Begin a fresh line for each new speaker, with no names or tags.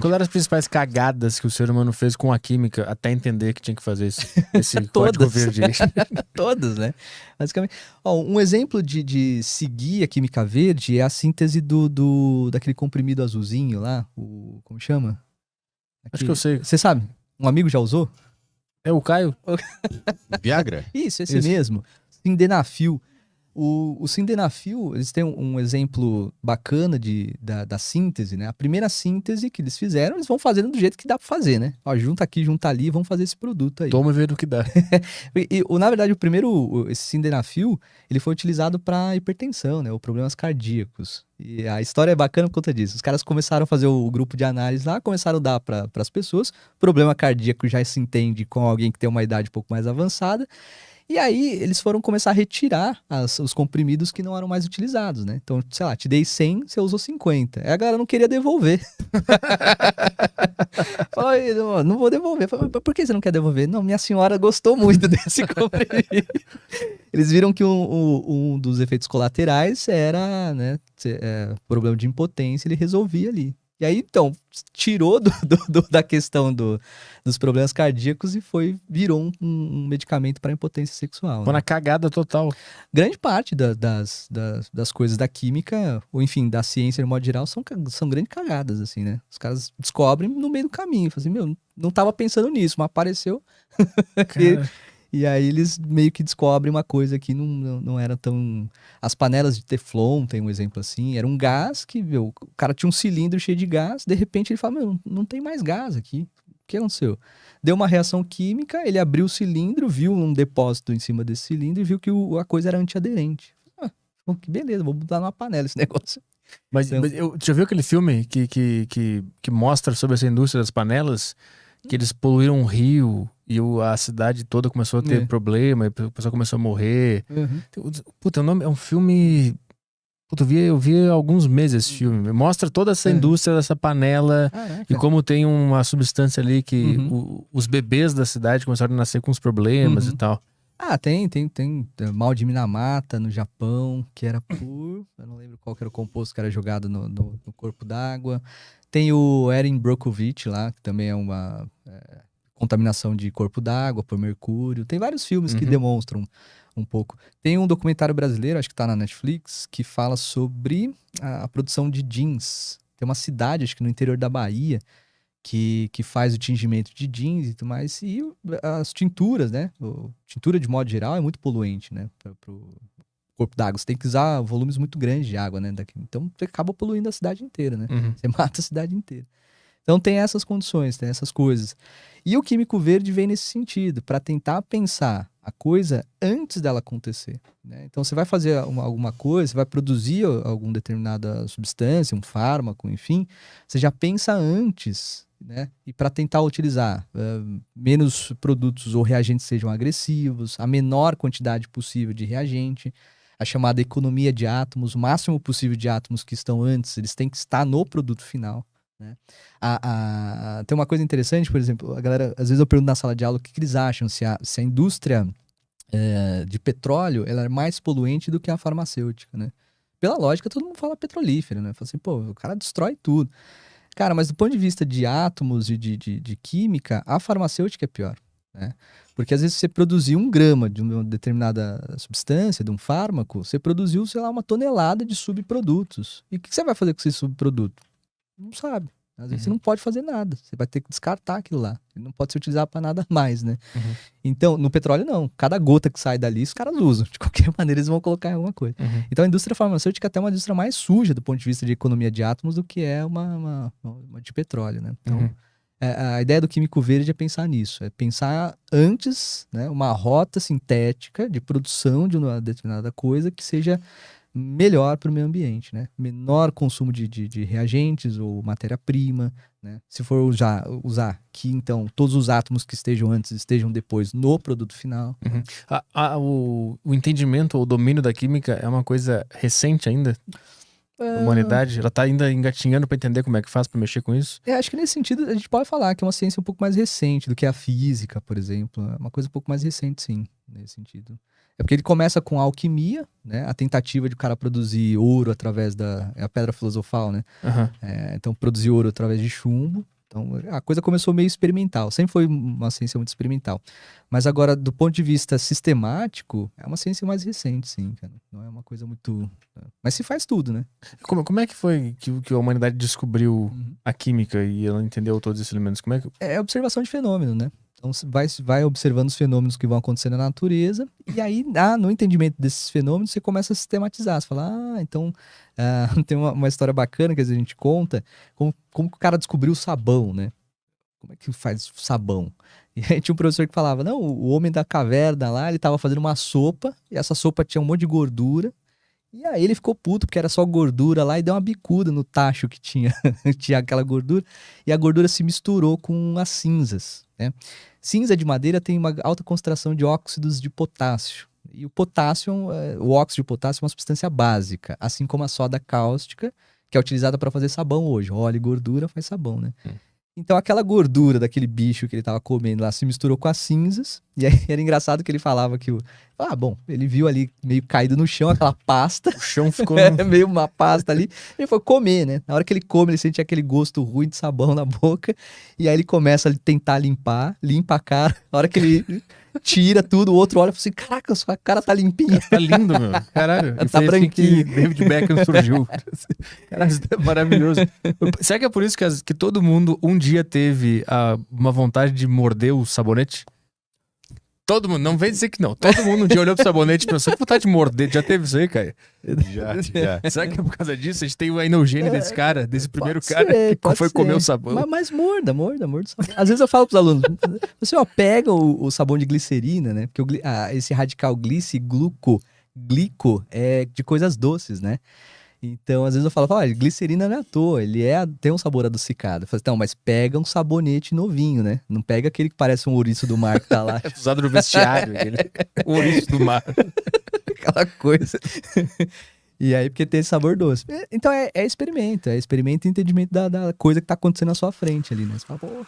Qual eram as principais cagadas que o ser humano fez com a química até entender que tinha que fazer esse código verde aí?
Todas, né? Basicamente. Ó, um exemplo de seguir a química verde é a síntese daquele comprimido azulzinho lá, como chama?
Acho que eu sei.
Você sabe? Um amigo já usou?
É o Caio?
Viagra?
Isso, esse mesmo. Sildenafil. O sildenafil, eles têm um exemplo bacana da síntese, né? A primeira síntese que eles fizeram, eles vão fazendo do jeito que dá pra fazer, né? Ó, junta aqui, junta ali, vamos fazer esse produto aí.
Toma e vê do que dá.
Na verdade, esse sildenafil, ele foi utilizado para hipertensão, né? Ou problemas cardíacos. E a história é bacana por conta disso. Os caras começaram a fazer o grupo de análise lá, começaram a dar para as pessoas. Problema cardíaco já se entende com alguém que tem uma idade um pouco mais avançada. E aí, eles foram começar a retirar os comprimidos que não eram mais utilizados, né? Então, sei lá, te dei 100, você usou 50. Aí a galera não queria devolver. Falou, não vou devolver. Falei, por que você não quer devolver? Não, minha senhora gostou muito desse comprimido. Eles viram que um dos efeitos colaterais era, né, problema de impotência, ele resolvia ali. E aí, então, tirou da questão dos problemas cardíacos e virou um medicamento para impotência sexual.
Foi
Né?
na cagada total.
Grande parte das coisas da química, ou enfim, da ciência de modo geral, são grandes cagadas, assim, né? Os caras descobrem no meio do caminho. Falam assim, meu, não tava pensando nisso, mas apareceu. E aí eles meio que descobrem uma coisa que não era tão... As panelas de Teflon, tem um exemplo assim, era um gás que, meu, o cara tinha um cilindro cheio de gás, de repente ele fala, meu, não tem mais gás aqui. O que aconteceu? Deu uma reação química, ele abriu o cilindro, viu um depósito em cima desse cilindro e viu que a coisa era antiaderente. Que beleza, vou botar numa panela esse negócio.
Mas já viu aquele filme que mostra sobre essa indústria das panelas? Que eles poluíram um rio e a cidade toda começou a ter problema, e o pessoal começou a morrer. Puta, o nome é um filme... Puta, eu vi há alguns meses esse filme. Mostra toda essa indústria dessa panela.
Caraca.
E como tem uma substância ali que os bebês da cidade começaram a nascer com os problemas e tal.
Ah, tem mal de Minamata no Japão, que era eu não lembro qual que era o composto que era jogado no corpo d'água. Tem o Erin Brockovich lá, que também é uma contaminação de corpo d'água por mercúrio. Tem vários filmes que demonstram um pouco. Tem um documentário brasileiro, acho que tá na Netflix, que fala sobre a produção de jeans. Tem uma cidade, acho que no interior da Bahia, que faz o tingimento de jeans e tudo mais. E as tinturas, né? Tintura, de modo geral, é muito poluente, né? Pro corpo d'água. Você tem que usar volumes muito grandes de água, né? Então, você acaba poluindo a cidade inteira, né? Você mata a cidade inteira. Então, tem essas condições, tem essas coisas. E o químico verde vem nesse sentido, para tentar pensar a coisa antes dela acontecer. Né? Então, você vai fazer alguma coisa, você vai produzir alguma determinada substância, um fármaco, enfim, você já pensa antes, né? E para tentar utilizar menos produtos ou reagentes sejam agressivos, a menor quantidade possível de reagente, a chamada economia de átomos, o máximo possível de átomos que estão antes, eles têm que estar no produto final. Né? Tem uma coisa interessante, por exemplo, a galera, às vezes eu pergunto na sala de aula o que eles acham, se a indústria de petróleo ela é mais poluente do que a farmacêutica, né? Pela lógica, todo mundo fala petrolífera, né? Fala assim, pô, o cara destrói tudo. Cara, mas do ponto de vista de átomos e de química, a farmacêutica é pior, né? Porque às vezes você produzir 1 grama de uma determinada substância, de um fármaco, você produziu, sei lá, 1 tonelada de subprodutos. E o que você vai fazer com esse subproduto? Não sabe. Às vezes você não pode fazer nada. Você vai ter que descartar aquilo lá. Ele não pode ser utilizado para nada mais, né? Então, no petróleo, não. Cada gota que sai dali, os caras usam. De qualquer maneira, eles vão colocar em alguma coisa. Então, a indústria farmacêutica é até uma indústria mais suja do ponto de vista de economia de átomos do que é uma de petróleo, né? Então, a ideia do químico verde é pensar nisso. É pensar antes, né, uma rota sintética de produção de uma determinada coisa que seja melhor para o meio ambiente, né? Menor consumo de reagentes ou matéria-prima, né? Se for usar que, então, todos os átomos que estejam antes estejam depois no produto final.
O entendimento ou o domínio da química é uma coisa recente ainda? A humanidade, ela tá ainda engatinhando para entender como é que faz para mexer com isso?
Acho que nesse sentido a gente pode falar que é uma ciência um pouco mais recente do que a física, por exemplo. É uma coisa um pouco mais recente, sim, nesse sentido. É porque ele começa com a alquimia, né? A tentativa de o cara produzir ouro através a pedra filosofal, né?
Aham.
Então, produzir ouro através de chumbo. Então, a coisa começou meio experimental. Sempre foi uma ciência muito experimental. Mas agora, do ponto de vista sistemático, é uma ciência mais recente, sim, cara. Não é uma coisa muito... Mas se faz tudo, né?
Como é que foi que a humanidade descobriu a química e ela entendeu todos esses elementos? Como é que...
É observação de fenômeno, né? Então, você vai observando os fenômenos que vão acontecendo na natureza, e aí, no entendimento desses fenômenos, você começa a sistematizar. Você fala, então, tem uma história bacana que às vezes a gente conta, como que o cara descobriu o sabão, né? Como é que faz sabão? E aí tinha um professor que falava, não, o homem da caverna lá, ele tava fazendo uma sopa, e essa sopa tinha um monte de gordura, e aí ele ficou puto, porque era só gordura lá, e deu uma bicuda no tacho que tinha, tinha aquela gordura, e a gordura se misturou com as cinzas, né? Cinza de madeira tem uma alta concentração de óxidos de potássio. E o potássio, o óxido de potássio é uma substância básica, assim como a soda cáustica, que é utilizada para fazer sabão hoje. Óleo e gordura faz sabão, né? Então aquela gordura daquele bicho que ele tava comendo lá se misturou com as cinzas. E aí era engraçado que ele falava que ele viu ali meio caído no chão aquela pasta.
O chão ficou...
meio uma pasta ali. Ele foi comer, né? Na hora que ele come, ele sente aquele gosto ruim de sabão na boca. E aí ele começa a tentar limpa a cara. Na hora que ele tira tudo, o outro olha e fala assim, caraca, sua cara tá limpinha.
Tá lindo, meu. Caralho.
Tá branquinho.
Que David Beckham surgiu. Caralho, isso é maravilhoso. Será que é por isso que todo mundo um dia teve uma vontade de morder o sabonete? Todo mundo, não vem dizer que não. Todo mundo um dia olhou pro sabonete e pensou, que vontade de morder. Já teve isso aí, Caio?
Já.
Será que é por causa disso? A gente tem a enogênia desse cara, desse primeiro cara que
pode
foi
ser.
comer o sabão.
Mas morda o sabão. Às vezes eu falo pros alunos, você pega o sabão de glicerina, né? Porque esse radical glico é de coisas doces, né? Então, às vezes eu falo, olha, glicerina não é à toa, ele tem um sabor adocicado. Eu falo, então, mas pega um sabonete novinho, né? Não pega aquele que parece um ouriço do mar que tá lá.
É usado no vestiário, o ouriço do mar.
Aquela coisa. E aí, porque tem esse sabor doce. Então, é experimento e entendimento da coisa que tá acontecendo na sua frente ali, né? Você fala, pô,